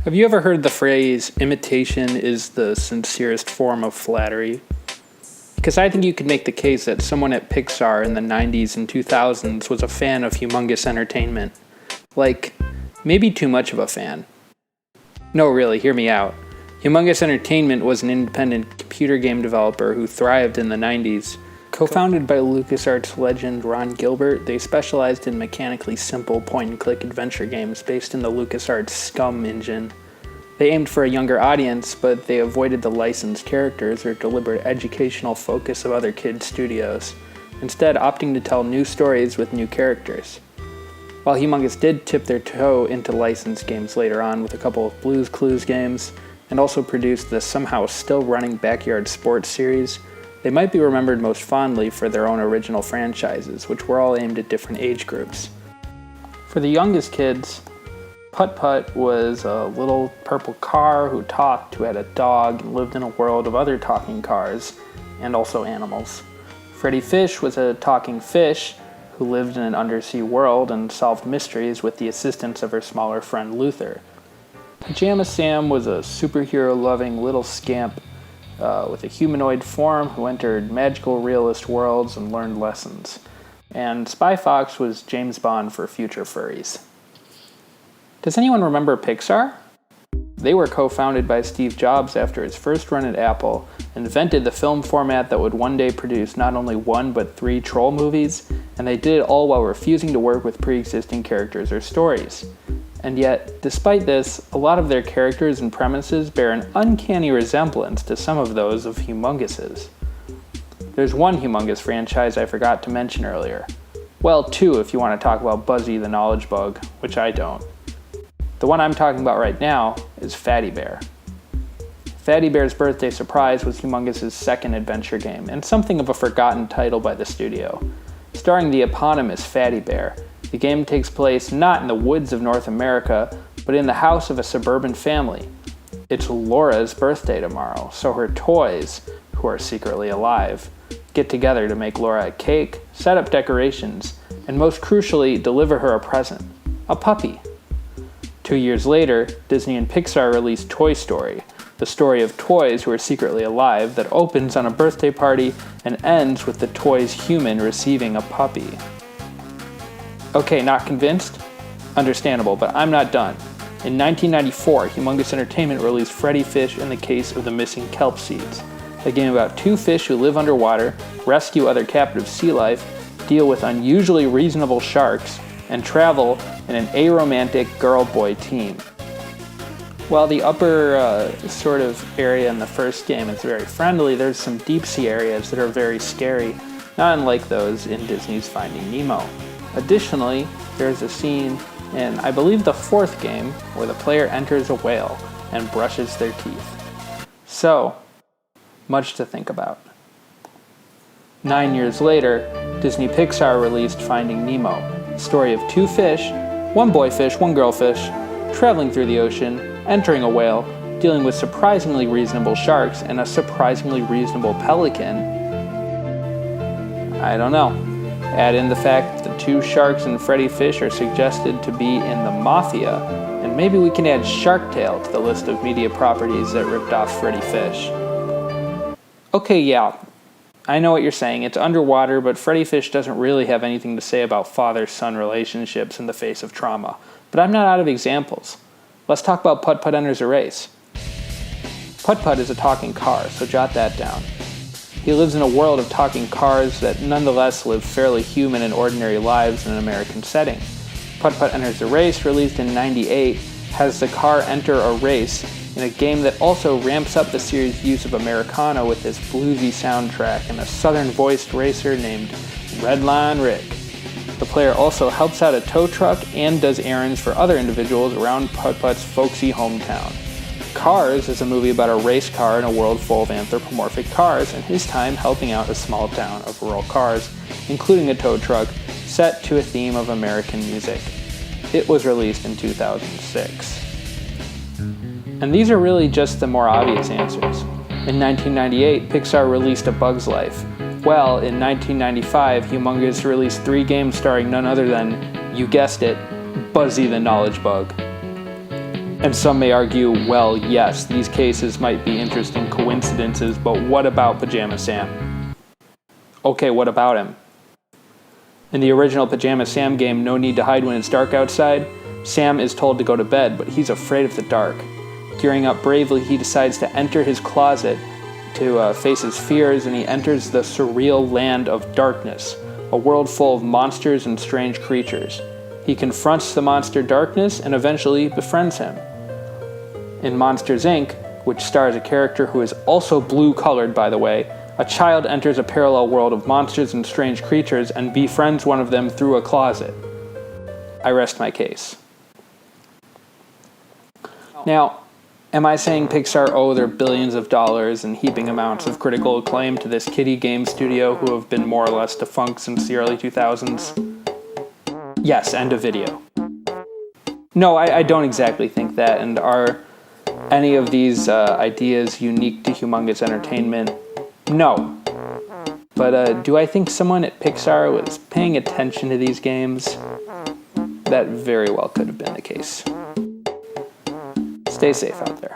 Have you ever heard the phrase, imitation is the sincerest form of flattery? Because I think you could make the case that someone at Pixar in the 90s and 2000s was a fan of Humongous Entertainment. Like, maybe too much of a fan. No, really, hear me out. Humongous Entertainment was an independent computer game developer who thrived in the 90s. Co-founded by LucasArts legend Ron Gilbert, they specialized in mechanically simple point-and-click adventure games based in the LucasArts Scum engine. They aimed for a younger audience, but they avoided the licensed characters or deliberate educational focus of other kids' studios, instead opting to tell new stories with new characters. While Humongous did tip their toe into licensed games later on with a couple of Blue's Clues games, and also produced the somehow still running Backyard Sports series, they might be remembered most fondly for their own original franchises, which were all aimed at different age groups. For the youngest kids, Putt-Putt was a little purple car who talked, who had a dog, and lived in a world of other talking cars, and also animals. Freddy Fish was a talking fish who lived in an undersea world and solved mysteries with the assistance of her smaller friend Luther. Pajama Sam was a superhero-loving little scamp with a humanoid form who entered magical realist worlds and learned lessons. And Spy Fox was James Bond for future furries. Does anyone remember Pixar? They were co-founded by Steve Jobs after his first run at Apple, invented the film format that would one day produce not only one but 3 Troll movies, and they did it all while refusing to work with pre-existing characters or stories. And yet, despite this, a lot of their characters and premises bear an uncanny resemblance to some of those of Humongous's. There's one Humongous franchise I forgot to mention earlier. Well, 2 if you want to talk about Buzzy the Knowledge Bug, which I don't. The one I'm talking about right now is Fatty Bear. Fatty Bear's Birthday Surprise was Humongous's second adventure game, and something of a forgotten title by the studio. Starring the eponymous Fatty Bear, the game takes place not in the woods of North America, but in the house of a suburban family. It's Laura's birthday tomorrow, so her toys, who are secretly alive, get together to make Laura a cake, set up decorations, and most crucially, deliver her a present, a puppy. 2 years later, Disney and Pixar released Toy Story, the story of toys who are secretly alive that opens on a birthday party and ends with the toy's human receiving a puppy. Okay, not convinced? Understandable, but I'm not done. In 1994, Humongous Entertainment released Freddy Fish and the Case of the Missing Kelp Seeds, a game about 2 fish who live underwater, rescue other captive sea life, deal with unusually reasonable sharks, and travel in an aromantic girl-boy team. While the upper sort of area in the first game is very friendly, there's some deep sea areas that are very scary, not unlike those in Disney's Finding Nemo. Additionally, there's a scene in, I believe, the 4th game where the player enters a whale and brushes their teeth. So, much to think about. 9 years later, Disney Pixar released Finding Nemo, a story of 2 fish, one boy fish, one girl fish, traveling through the ocean, entering a whale, dealing with surprisingly reasonable sharks and a surprisingly reasonable pelican. I don't know. Add in the fact that the 2 sharks and Freddy Fish are suggested to be in the Mafia, and maybe we can add Shark Tale to the list of media properties that ripped off Freddy Fish. Okay, yeah, I know what you're saying. It's underwater, but Freddy Fish doesn't really have anything to say about father-son relationships in the face of trauma. But I'm not out of examples. Let's talk about Putt-Putt Enters a Race. Putt-Putt is a talking car, so jot that down. He lives in a world of talking cars that nonetheless live fairly human and ordinary lives in an American setting. Putt-Putt Enters a Race, released in '98, has the car enter a race in a game that also ramps up the series' use of Americana with this bluesy soundtrack and a southern-voiced racer named Redline Rick. The player also helps out a tow truck and does errands for other individuals around Putt-Putt's folksy hometown. Cars is a movie about a race car in a world full of anthropomorphic cars and his time helping out a small town of rural cars, including a tow truck, set to a theme of American music. It was released in 2006. And these are really just the more obvious answers. In 1998, Pixar released A Bug's Life. Well, in 1995, Humongous released 3 games starring none other than, you guessed it, Buzzy the Knowledge Bug. And some may argue, well, yes, these cases might be interesting coincidences, but what about Pajama Sam? Okay, what about him? In the original Pajama Sam game, No Need to Hide When It's Dark Outside, Sam is told to go to bed, but he's afraid of the dark. Gearing up bravely, he decides to enter his closet to face his fears, and he enters the surreal land of darkness, a world full of monsters and strange creatures. He confronts the monster Darkness and eventually befriends him. In Monsters, Inc., which stars a character who is also blue-colored, by the way, a child enters a parallel world of monsters and strange creatures and befriends one of them through a closet. I rest my case. Now, am I saying Pixar owe their billions of dollars and heaping amounts of critical acclaim to this kiddie game studio who have been more or less defunct since the early 2000s? Yes, end of video. No, I don't exactly think that, and are any of these ideas unique to Humongous Entertainment? No. But do I think someone at Pixar was paying attention to these games? That very well could have been the case. Stay safe out there.